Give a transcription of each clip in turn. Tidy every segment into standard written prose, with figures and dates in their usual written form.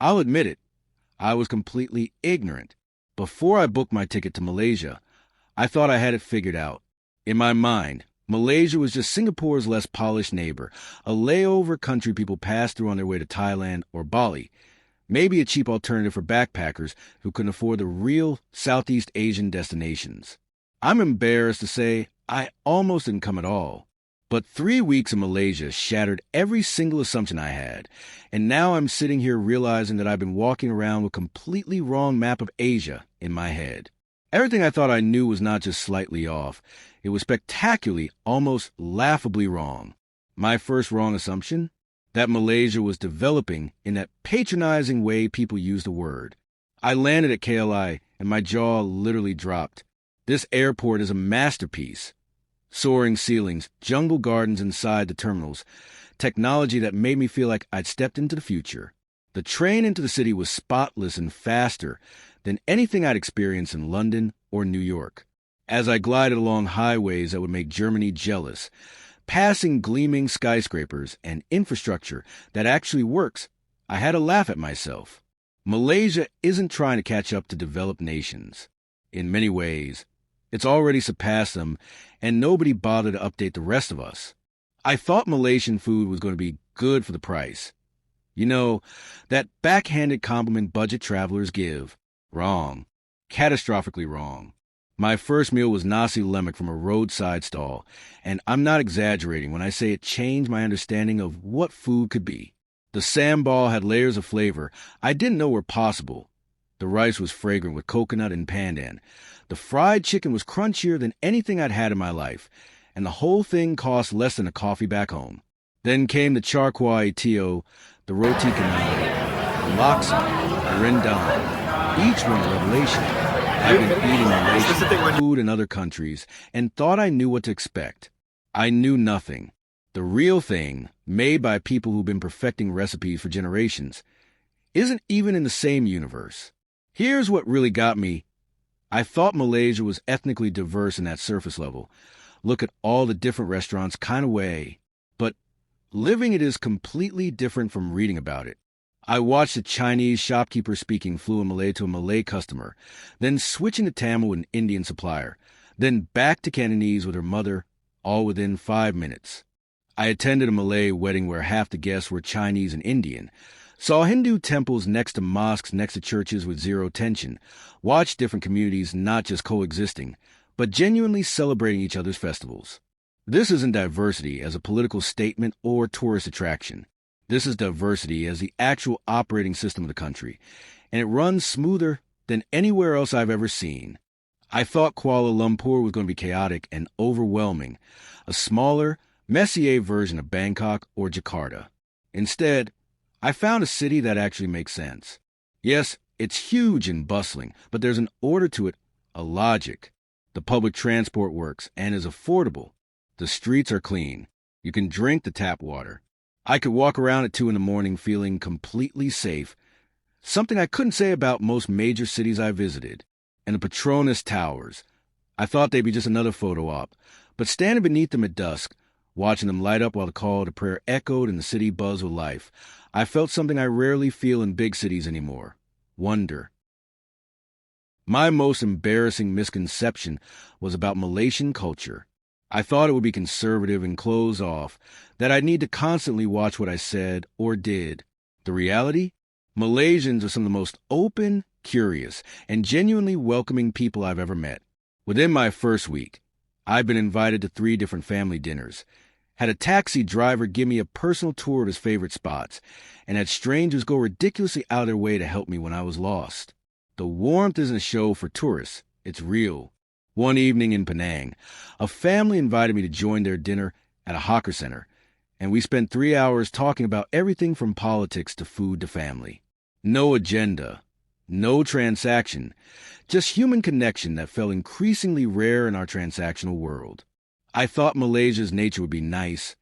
I'll admit it, I was completely ignorant. Before I booked my ticket to Malaysia, I thought I had it figured out. In my mind, Malaysia was just Singapore's less polished neighbor, a layover country people pass through on their way to Thailand or Bali. Maybe a cheap alternative for backpackers who couldn't afford the real Southeast Asian destinations. I'm embarrassed to say I almost didn't come at all. But 3 weeks in Malaysia shattered every single assumption I had, and now I'm sitting here realizing that I've been walking around with a completely wrong map of Asia in my head. Everything I thought I knew was not just slightly off, it was spectacularly, almost laughably wrong. My first wrong assumption? That Malaysia was developing in that patronizing way people use the word. I landed at KLI, and my jaw literally dropped. This airport is a masterpiece. Soaring ceilings, jungle gardens inside the terminals, technology that made me feel like I'd stepped into the future. The train into the city was spotless and faster than anything I'd experienced in London or New York. As I glided along highways that would make Germany jealous, passing gleaming skyscrapers and infrastructure that actually works, I had to laugh at myself. Malaysia isn't trying to catch up to developed nations. In many ways, it's already surpassed them, and nobody bothered to update the rest of us. I thought Malaysian food was going to be good for the price. You know, that backhanded compliment budget travelers give. Wrong. Catastrophically wrong. My first meal was nasi lemak from a roadside stall, and I'm not exaggerating when I say it changed my understanding of what food could be. The sambal had layers of flavor I didn't know were possible. The rice was fragrant with coconut and pandan. The fried chicken was crunchier than anything I'd had in my life, and the whole thing cost less than a coffee back home. Then came the char kway teow, the roti canai, the laksa, the rendang, each one a revelation. I've been eating Malaysian food in other countries and thought I knew what to expect. I knew nothing. The real thing, made by people who've been perfecting recipes for generations, isn't even in the same universe. Here's what really got me. I thought Malaysia was ethnically diverse in that surface level. Look at all the different restaurants kind of way. But living it is completely different from reading about it. I watched a Chinese shopkeeper speaking fluent Malay to a Malay customer, then switching to Tamil with an Indian supplier, then back to Cantonese with her mother, all within 5 minutes. I attended a Malay wedding where half the guests were Chinese and Indian, saw Hindu temples next to mosques next to churches with zero tension, watched different communities not just coexisting, but genuinely celebrating each other's festivals. This isn't diversity as a political statement or tourist attraction. This is diversity as the actual operating system of the country, and it runs smoother than anywhere else I've ever seen. I thought Kuala Lumpur was going to be chaotic and overwhelming, a smaller, Messier version of Bangkok or Jakarta. Instead, I found a city that actually makes sense. Yes, it's huge and bustling, but there's an order to it, a logic. The public transport works and is affordable. The streets are clean. You can drink the tap water. I could walk around at 2 a.m. feeling completely safe, something I couldn't say about most major cities I visited. And the Petronas Towers. I thought they'd be just another photo op, but standing beneath them at dusk, watching them light up while the call to prayer echoed and the city buzzed with life, I felt something I rarely feel in big cities anymore. Wonder. My most embarrassing misconception was about Malaysian culture. I thought it would be conservative and closed off, that I'd need to constantly watch what I said or did. The reality? Malaysians are some of the most open, curious, and genuinely welcoming people I've ever met. Within my first week, I've been invited to 3 different family dinners, had a taxi driver give me a personal tour of his favorite spots, and had strangers go ridiculously out of their way to help me when I was lost. The warmth isn't a show for tourists, it's real. One evening in Penang, a family invited me to join their dinner at a hawker center, and we spent 3 hours talking about everything from politics to food to family. No agenda, no transaction, just human connection that felt increasingly rare in our transactional world. I thought Malaysia's nature would be nice,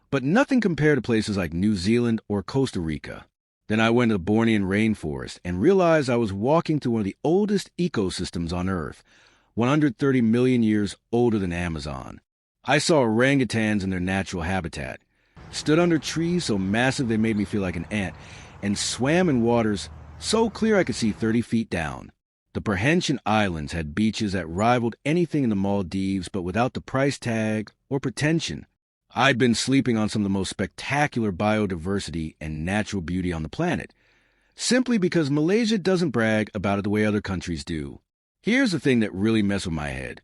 but nothing compared to places like New Zealand or Costa Rica. Then I went to the Bornean rainforest and realized I was walking through one of the oldest ecosystems on Earth, 130 million years older than Amazon. I saw orangutans in their natural habitat, stood under trees so massive they made me feel like an ant, and swam in waters so clear I could see 30 feet down. The Perhentian Islands had beaches that rivaled anything in the Maldives, but without the price tag or pretension. I'd been sleeping on some of the most spectacular biodiversity and natural beauty on the planet, simply because Malaysia doesn't brag about it the way other countries do. Here's the thing that really messed with my head.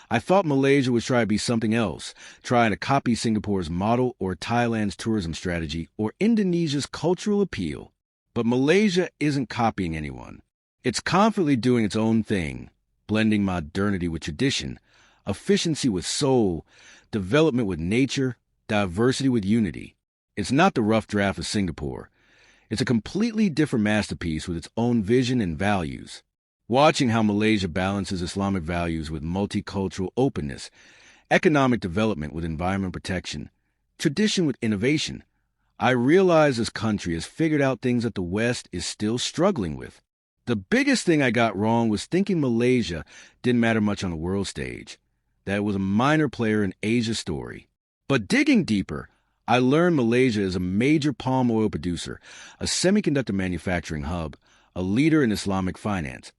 I thought Malaysia was trying to be something else, trying to copy Singapore's model or Thailand's tourism strategy or Indonesia's cultural appeal. But Malaysia isn't copying anyone. It's confidently doing its own thing, blending modernity with tradition, efficiency with soul, development with nature, diversity with unity. It's not the rough draft of Singapore. It's a completely different masterpiece with its own vision and values. Watching how Malaysia balances Islamic values with multicultural openness, economic development with environment protection, tradition with innovation, I realize this country has figured out things that the West is still struggling with. The biggest thing I got wrong was thinking Malaysia didn't matter much on the world stage, that it was a minor player in Asia's story. But digging deeper, I learned Malaysia is a major palm oil producer, a semiconductor manufacturing hub, a leader in Islamic finance,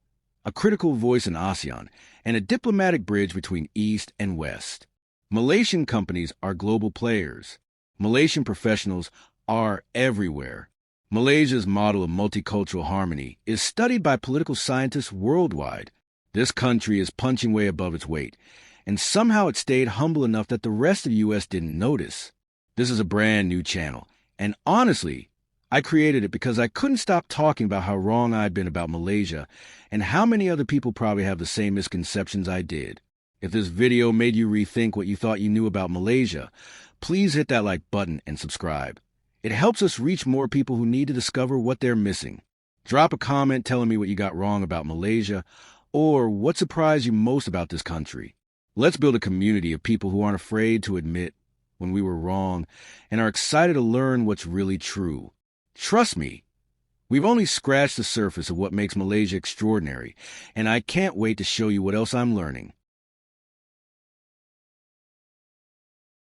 a critical voice in ASEAN, and a diplomatic bridge between East and West. Malaysian companies are global players. Malaysian professionals are everywhere. Malaysia's model of multicultural harmony is studied by political scientists worldwide. This country is punching way above its weight, and somehow it stayed humble enough that the rest of the U.S. didn't notice. This is a brand new channel, and honestly, I created it because I couldn't stop talking about how wrong I'd been about Malaysia and how many other people probably have the same misconceptions I did. If this video made you rethink what you thought you knew about Malaysia, please hit that like button and subscribe. It helps us reach more people who need to discover what they're missing. Drop a comment telling me what you got wrong about Malaysia or what surprised you most about this country. Let's build a community of people who aren't afraid to admit when we were wrong and are excited to learn what's really true. Trust me, we've only scratched the surface of what makes Malaysia extraordinary, and I can't wait to show you what else I'm learning.